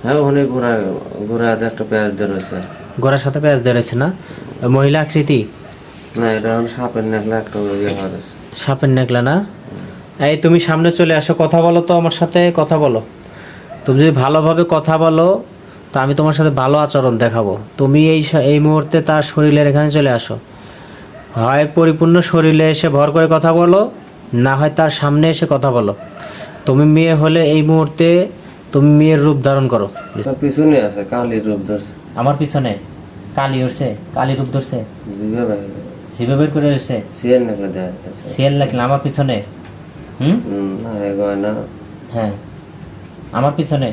হ্যাঁ ওখানে ঘোড়াতে একটা পেঁয়াজ দিয়ে রয়েছে। গোড়ার সাথে পেঁয়াজ দিয়ে রয়েছে না? মহিলা আকৃতি? না এটা এখন সাপের নেকলা একটা ইয়ে হয়ে গেছে। সাপের নেকলা না? এই তুমি সামনে চলে আসো, কথা বলো তো আমার সাথে, কথা বলো। তুমি যদি ভালোভাবে কথা বলো তো আমি তোমার সাথে ভালো আচরণ দেখাবো। তুমি এই মুহূর্তে তার শরীরের এখানে চলে আসো, হয় পরিপূর্ণ শরীরে এসে ভর করে কথা বলো, না হয় তার সামনে এসে কথা বলো। তুমি মেয়ে হলে এই মুহূর্তে তুমি মেয়ের রূপ ধারণ করো। তার পিছনে আছে কালির রূপ ধরছে। আমার পিছনে কালি উঠছে, কালি রূপ ধরছে, জিভে বাইরে জিভে বের করে এসছে, সিয়ের নেকলা দেয়া যাচ্ছে। সেল লাগলে আমার পিছনে। না এগোয় না। হ্যাঁ আমার পিছনে।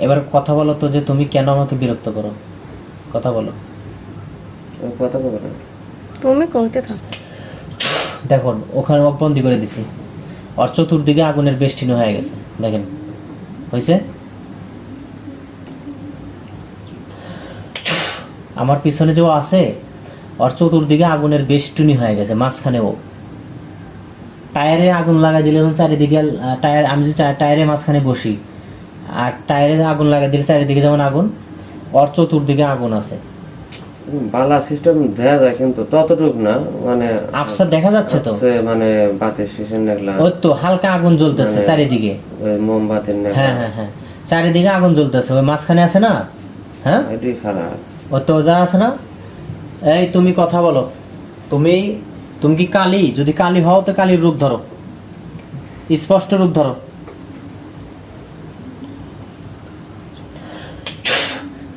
এবার কথা বলো তো যে তুমি কেন আমাকে বিরক্ত করো, কথা বলো। কথা বলবো না। তুমি কইতে থাকো। দেখুন ওখানে অববন্দি করে দিছি, ওর চতুর্দিকে আগুনের বেষ্টিনী হয়ে গেছে, দেখেন হয়েছে। আমার পিছনে যে আছে ওর চতুর্দিকে আগুনের বেষ্টনী হয়ে গেছে, মাঝখানে ও টায়ারে আগুন লাগাই দিলে চারিদিকে টায়ার, আমি যদি টায়ারের মাঝখানে বসি আর টায়ারে আগুন লাগাই দিলে চারিদিকে যেমন আগুন, ওর চতুর্দিকে আগুন আছে। বালা সিস্টেম দেখা যায় কিন্তু ততটুক না, মানে আফসার দেখা যাচ্ছে তো, মানে বাতের শিশের নেকলা। ওই তো হালকা আগুন জ্বলতেছে চারিদিকে। ওই মোমবাতির নেকলা। হ্যাঁ হ্যাঁ হ্যাঁ, চারিদিকে আগুন জ্বলতেছে, ওই মাঝখানে আছে না? হ্যাঁ এটাই খারাপ। ওই তো যা আছে না। এই তুমি কথা বলো, তুমি তুমি কি কালী? যদি কালী হও তো কালীর রূপ ধরো, স্পষ্ট রূপ ধরো।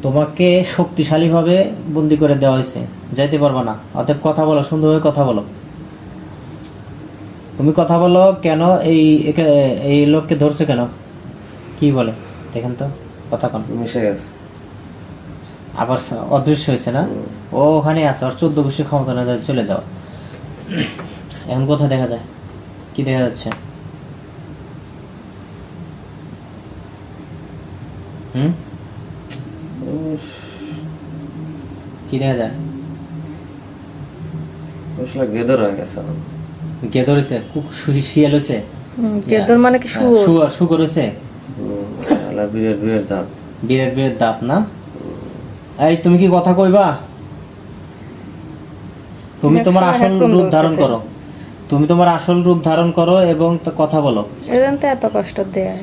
তোমাকে শক্তিশালীভাবে বন্দি করে দেওয়া হয়েছে, যাইতে পারবা না। অতএব কথা বলো, সুন্দরভাবে কথা বলো। তুমি কথা বলো, কেন এই লোককে ধরছে কেন, কি বলে দেখেন তো, কথা কন। মিশে গেছে। আবার অদৃশ্য হয়েছে না? ও ওখানে আছে, ওর 14 গোষ্ঠী ক্ষমতা না, চলে যাও। এখন কোথায় দেখা যায়, কি দেখা যাচ্ছে? কি দেখা যায়? গেদর হয়ে গেছে। গেদর হয়েছে, শিয়াল হয়েছে, গেদর মানে কি শুয়োর? শুকর হয়েছে, বিরের বিরের দাঁত, বিরের বিরের দাঁত না? এই তুমি কি কথা কইবা? তুমি তোমার আসল রূপ ধারণ করো, তুমি তোমার আসল রূপ ধারণ করো এবং কথা বলো। এজন্য তো এত কষ্ট দেয়,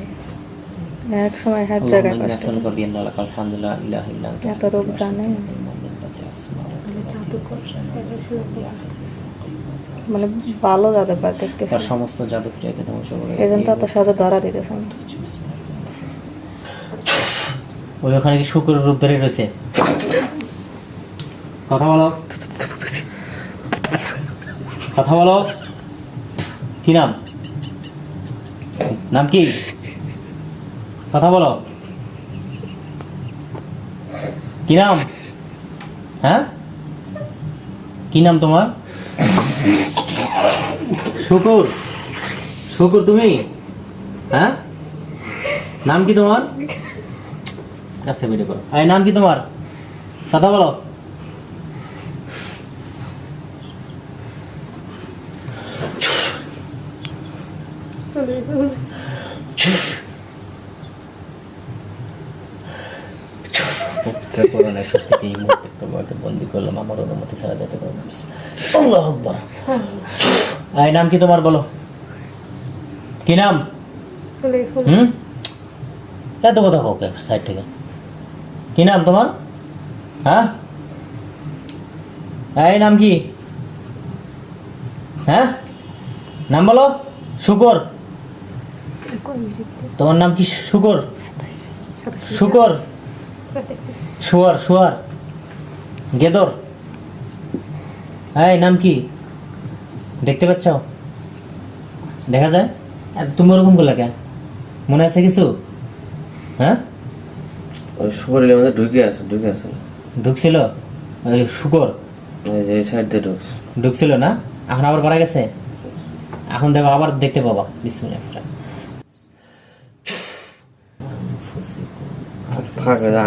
এক সময় এক জায়গায় কষ্ট। এত রূপ জানে, মানে ভালো জাদুকর দেখতেছে, তার সমস্ত জাদু ক্রিয়াকে ধ্বংস করে। এজন্য তো এত সহজে ধরা দিতেছে না। ওই ওখানে কি শুকরের রূপ ধরে রয়েছে? কথা বলো, কথা বলো। কি নাম, নাম কি? কথা বলো, কি নাম? হ্যাঁ কি নাম তোমার? শুকুর, শুকুর তুমি? হ্যাঁ নাম কি তোমার? কাছে বেরিয়ে করো। এই নাম কি তোমার? কথা বলো। বন্দি করলাম, আমার অনুমতি ছাড়া যেতে পারবো। আল্লাহু আকবার। এই নাম কি তোমার, বলো কি নাম? এত কথা হোক সাইড থেকে। কি নাম তোমার? হ্যাঁ এই নাম কি? হ্যাঁ নাম বলো। শুকর, তোমার নাম কি? শুকর, শুকর, শুয়ার, শুয়ার, গেদর। এই নাম কি? দেখতে পাচ্ছ? দেখা যায়? তুমি ওরকম বললা কেন? মনে আছে কিছু? হ্যাঁ ওই শুকরের মধ্যে ঢুকে আছে। ঢুকছিল ওই শুকর, ওই যে সাইড দিয়ে ঢুকছে। ঢুকছিল না? এখন আবার মারা গেছে? এখন দেখো আবার দেখতে পাবা। বিসমিল্লাহ।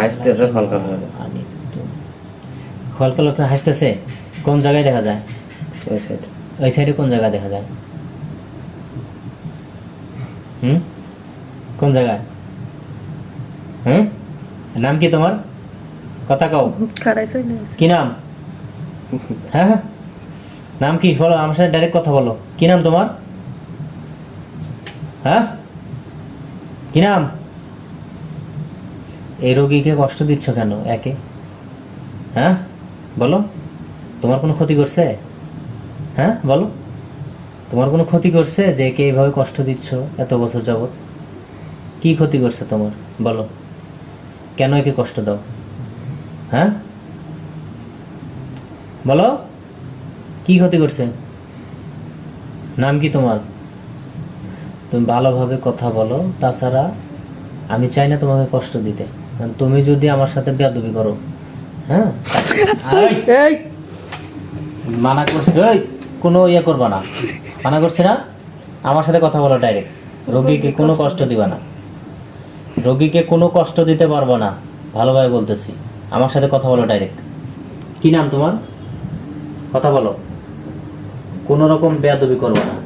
হাসতেছে হালকা হালকা হাসতেছে। কোন জায়গায় দেখা যায়? ওই সাইডে কোন জায়গায় দেখা যায়? কোন জায়গায়? নাম কি তোমার? কথা কও। খারাই চলে গেছে। কি নাম? হ্যাঁ, নাম কি বলো, আমার সাথে ডাইরেক্ট কথা বলো। কি নাম তোমার? হ্যাঁ, কি নাম? এই রোগীকে কষ্ট দিচ্ছ কেন একে? হ্যাঁ বলো, তোমার কোনো ক্ষতি করছে? হ্যাঁ বলো, তোমার কোনো ক্ষতি করছে যে একে এইভাবে কষ্ট দিচ্ছ এত বছর যাবত? কি ক্ষতি করছে তোমার বলো, কেন একে কষ্ট দাও? হ্যাঁ বলো, কি ক্ষতি করছে? নাম কি তোমার? তুমি ভালোভাবে কথা বলো, তাছাড়া আমি চাই না তোমাকে কষ্ট দিতে। কারণ তুমি যদি আমার সাথে বেয়াদবি করো, হ্যাঁ এই, এই মানা করছে, এই কোনো ইয়ে করবা না, মানা করছে না। আমার সাথে কথা বলো ডাইরেক্ট, রোগীকে কোনো কষ্ট দিবা না, রোগীকে কোনো কষ্ট দিতে পারবো না, ভালোভাবে বলতেছি। আমার সাথে কথা বলো ডাইরেক্ট। কি নাম তোমার? কথা বলো, কোনো রকম বেয়াদবি করবো না।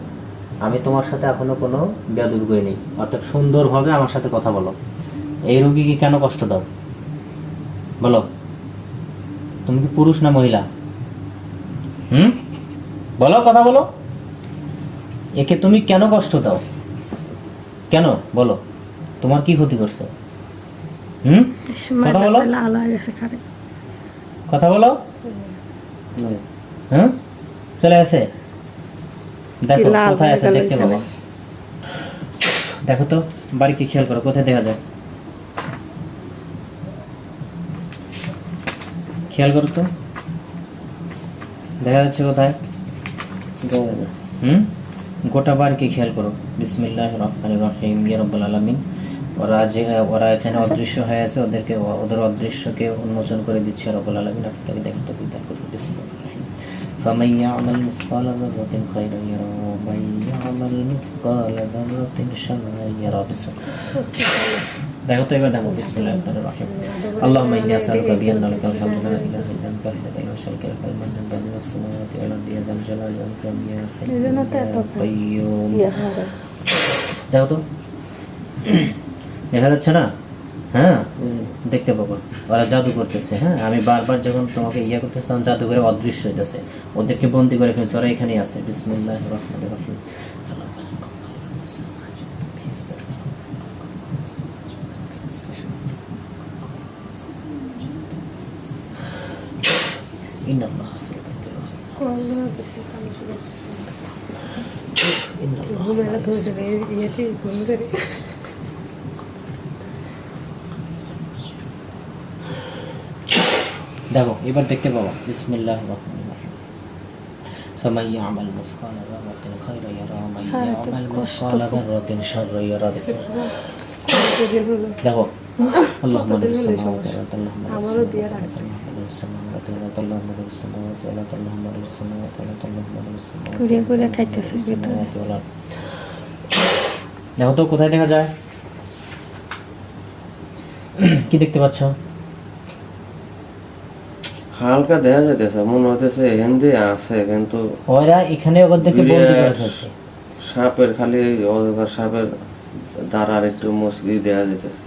আমি তোমার সাথে এখনো কোনো বেয়াদবি করিনি, অর্থাৎ সুন্দরভাবে আমার সাথে কথা বলো। এই রোগীকে কেন কষ্ট দাও বলো? তুমি কি পুরুষ না মহিলা? বলো, কথা বলো। একে তুমি কেন কষ্ট দাও? কেন বলো, তোমার কি ক্ষতি করছে? কথা বলো, লাল হয়ে গেছে খারাই। কথা বলো। হ্যাঁ চলে গেছে। দেখো লাল কোথায় হয়ে আছে গেল দেখতে এখানে। পাবো। দেখো তো বাড়িকে খেয়াল করো, কোথায় দেখা যায়? খেয়াল করো তো, দেখা যাচ্ছে কোথায়? গোটা বাড়িকে খেয়াল করো। বিসমিল্লাহির রহমানির রহিম। ইয়া রাব্বুল আলামিন, ওরা এখানে অদৃশ্য হয়ে আছে, ওদের অদৃশ্যকে উন্মোচন করে দিচ্ছে রব্বুল আলামিন। আপনি তাকে দেখতে বিদায় করুন। বিসমিল্লাহির রহিম। ফামান ইয়ামাল মিসকালা যাররাতিন খায়রান ইয়ারা ওয়া মান ইয়ামাল মিসকালা যাররাতিন শাররান ইয়ারা। দেখো তো এবার দেখো। বিসমিল্লাহির রহমানির রহিম। আল্লাহুম্মা ইন্নী আসআলুকা বিআন্না লাকাল হামদু লা ইলাহা ইল্লা আনতা ওয়াহদাকা লা শারীকা লাকা আল মান্নান বাদিউস সামাওয়াতি ওয়াল আরদি ইয়া যাল জালালি ওয়াল ইকরাম ইয়া এজন্য তো এত হাইয়্যু ইয়া কাইয়্যুম। ইয়ে হবে। দেখো তো, দেখা যাচ্ছে না? হ্যাঁ দেখতে পাবো ওরা জাদু করতেছে। হ্যাঁ আমি বারবার যখন তোমাকে ইয়ে করতেছি তখন জাদু করে অদৃশ্য হইতেছে, ওদেরকে বন্দি করে ফেলছে। ওরা এখানেই আছে। বিসমিল্লাহির রহমানির রহিম। ইন্নাল্লাহ ঘুমেরা ধরছে রে, ইয়েতে ঘুম করে। দেখো এবার দেখতে পাবো। বিসমিল্লাহির রহমানির রহিম। ফামান ইয়ামাল মিসকালা যাররাতিন খায়রান ইয়ারা ওয়া মান ইয়ামাল মিসকালা যাররাতিন শাররান ইয়ারা। দেখো আল্লাহুম্মা নূরুস সামাওয়াতি ওয়াল আরদি আমারও দিয়ে রাখ। ঘুরে ঘুরে খাইতেছে ভিতরে। দেখো তো কোথায় দেখা যায়? কি দেখতে পাচ্ছ? হালকা দেখা যাইতেছে, মনে হইতেছে হিন্দি আছে, কিন্তু ওরা এখানে ওদেরকে বন্দি করে ফেলছে। সাপের খালি সাপের দাঁড়ার একটু মুসলি দেখা যাইতেছে,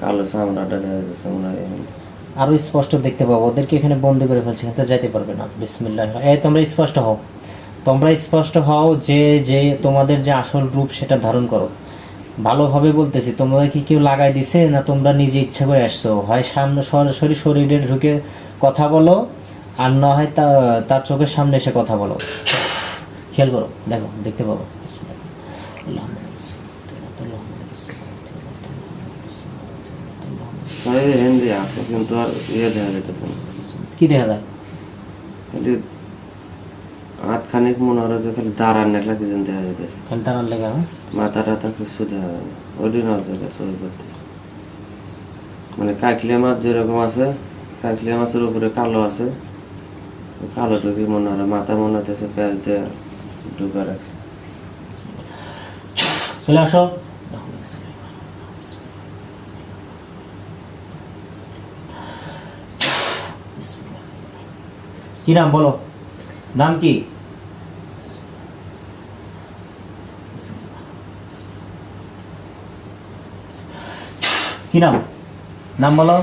কালো চামড়াটা দেখা যাইতেছে মনে হয় হিন্দি। আরো স্পষ্ট দেখতে পাবো, ওদেরকে এখানে বন্দি করে ফেলছে, এখানে যাইতে পারবে না। বিসমিল্লাহ। এই তোমরা স্পষ্ট হও, তোমরা স্পষ্ট হও যে যে তোমাদের যে আসল রূপ সেটা ধারণ করো। ভালোভাবে বলতেছি, তোমরা কি কেউ লাগাই দিছে না তোমরা নিজে ইচ্ছা করে আসছো? হয় সামনে সরাসরি শরীরে ঢুকে কথা বলো, আর না হয় তার চোখের সামনে এসে কথা বলো। খেয়াল করো, দেখো দেখতে পাবো। হিন্দি আছে কিন্তু আর ইয়ে দেখা যাইতেছে না। কি দেখা যায়? খালি হাত খানিক মনে হয় যে খালি দাঁড়ার নেকলা কি যেন দেখা যাইতেছে, খালি তার লেগে মাথা টাথা কিছু দেখা যায় না। ওই নজর ছবি করতেছে, মানে কাকলিয়া মাছ যেরকম আছে, কাকলিয়া মাছের উপরে কালো আছে, কালো টুকি মনে হয় মাথা মনে হতেছে পেঁয়াজ দিয়ে ঢুকা রাখছে। চলে আসো। কি নাম বলো, নাম কি? কি নাম? নাম বলো,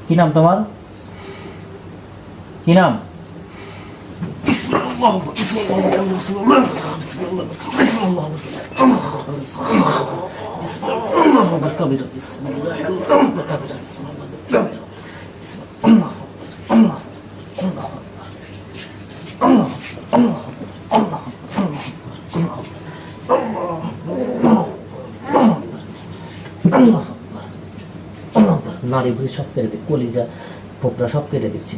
কি নাম তোমার, কি নাম? নারী ভুড়ি সব কেটে দিচ্ছি, কলিজা পোকরা সব কেটে দিচ্ছি।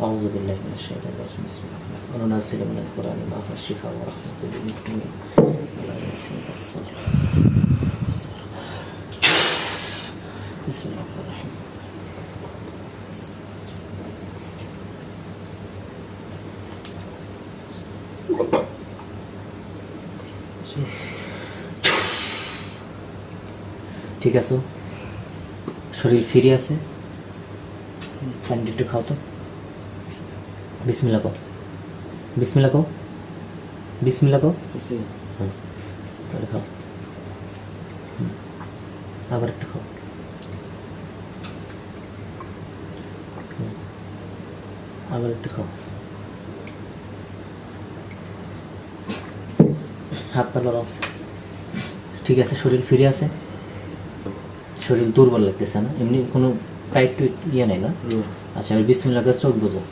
أعوذ بالله من الشيطان الرجيم بسم الله الرحمن الرحيم وننزل من القرآن ما هو شفاء ورحمة للمؤمنين ولا يزيد الظالمين. بسم الله الرحمن الرحيم. ঠিক আছে, শরীর ফিরে আছে, পানি একটু খাও তো। বিসমিল্লাহ কও, বিসমিল্লাহ কও, বিসমিল্লাহ কও। তাহলে খাও, আবার একটু খাও, আবার একটু খাও। হাত পা লড়াও। ঠিক আছে, শরীর ফিরে আছে, শরীর দুর্বল লাগতেছে না, এমনি কোনো টাইট টুইট ইয়ে নেই না? আচ্ছা, আমি বিসমিল্লাহ করে চোখ বুঝো।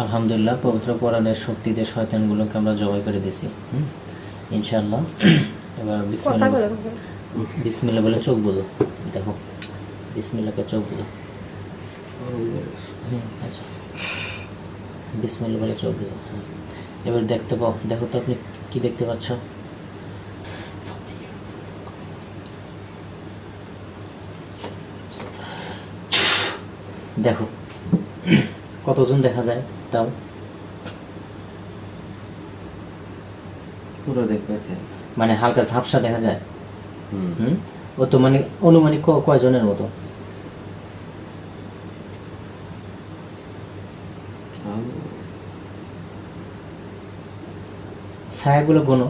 আলহামদুলিল্লাহ, পবিত্র কোরআনের শক্তিতে শয়তানগুলোকে আমরা জবাই করে দিছি ইনশাআল্লাহ। এবার বিসমিল্লাহ, বিসমিল্লাহ বলে চোখ বুঝো। দেখো, বিসমিল্লাহকে চোখ বুঝো। আচ্ছা, বিসমিল্লাহ বলে চোখ বুঝো। এবার দেখতে পাও, দেখো তো আপনি কি দেখতে পাচ্ছ? দেখো কতজন দেখা যায় তাও? পুরো দেখতে মানে হালকা ঝাপসা দেখা যায়। ও তো মানে অনুমানিক কয়জনের মতো? ছায়াগুলো গোনো,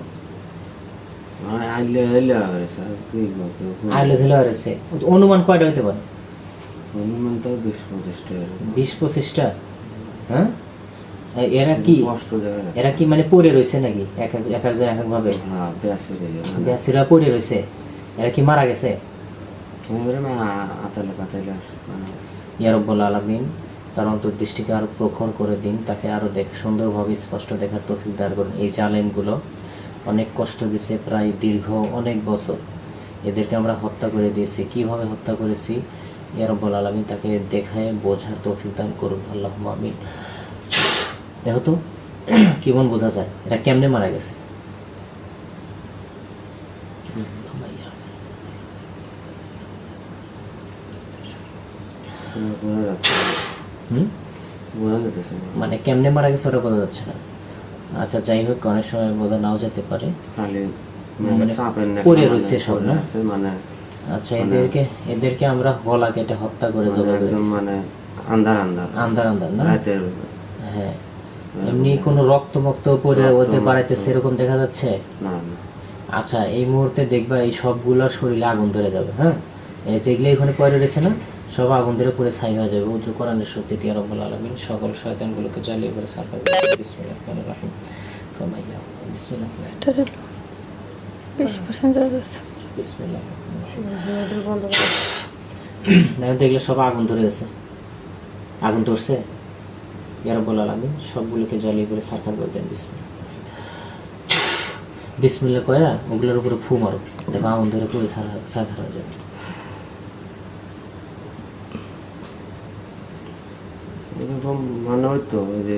আইলে ঝেলে হয়েছে, অনুমান কয়টা হইতে পারে? 20-25টা। হ্যাঁ, এরা কি মানে পড়ে রয়েছে নাকি এক একজন এক এক ভাবে? ব্যাসীরা পড়ে রয়েছে। এরা কি মারা গেছে? ইয়া রাব্বুল আলামিন তার অন্তর্দৃষ্টিকে আরো প্রখর করে দিন, তাকে আরো সুন্দরভাবে স্পষ্ট দেখার তৌফিক দান করুন। এই জালেমগুলো অনেক কষ্ট দিয়েছে, প্রায় দীর্ঘ অনেক বছর এদেরকে আমরা হত্যা করে দিয়েছি। কিভাবে হত্যা করেছি ইয়া রাব্বুল আলামিন তাকে দেখায় বোঝার তৌফিক দান করুন, আল্লাহুম্মা আমিন। দেখো তো কেমন বোঝা যায় এটা কেমনে মারা গেছে। মানে কেমনে মারা গেছে ওটা বোঝা যাচ্ছে না। আচ্ছা, যাই হোক, অনেক সময় বোঝা নাও যেতে পারে, পড়ে রয়েছে সব না? আচ্ছা, এদেরকে আমরা গলা কেটে হত্যা করে দেবো, মানে আন্ধার না? হ্যাঁ, এমনি কোনো রক্ত মক্ত পরে ওতে বাড়াইতেছে এরকম দেখা যাচ্ছে? আচ্ছা, এই মুহূর্তে দেখবা এই সবগুলোর শরীরে আগুন ধরে যাবে। হ্যাঁ, যেগুলো এখানে পরে রয়েছে না, সব আগুন ধরে পুরো ছাই হয়ে যাবে। উদ্র কোরআনের শক্তি ইয়া রাব্বুল আলামিন সকল শয়তানগুলোকে জ্বালিয়ে পড়ে সাফা করে। বিসমিল্লাহির রহমানির রহিম। ফামাইয়া বিসমিল্লাহ। 20% যাচ্ছে। বিসমিল্লাহ। দেখলে সব আগুন ধরে গেছে, আগুন ধরছে। ইয়া রাব্বুল আলামিন সবগুলোকে জ্বালিয়ে পড়ে সাফা করে দেন। বিসমিল্লাহ, বিসমিল্লাহ কয়া ওগুলোর উপরে ফু মারো, দেখো আগুন ধরে পুরো সাফা হয়ে যাবে। এরকম মনে হতো যে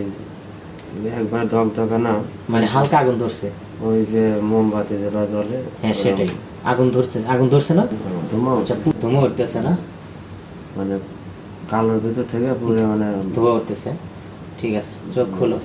একবার ধকধকা না, মানে হালকা আগুন ধরছে? ওই যে মোমবাতি যেটা জ্বলে হ্যাঁ সেটাই, আগুন ধরছে না? ধোঁয়া আচ্ছা, ধোঁয়া উঠতেছে না? মানে কালোর ভিতর থেকে পুরো মানে ধোঁয়া উঠতেছে। ঠিক আছে, চোখ খোলো।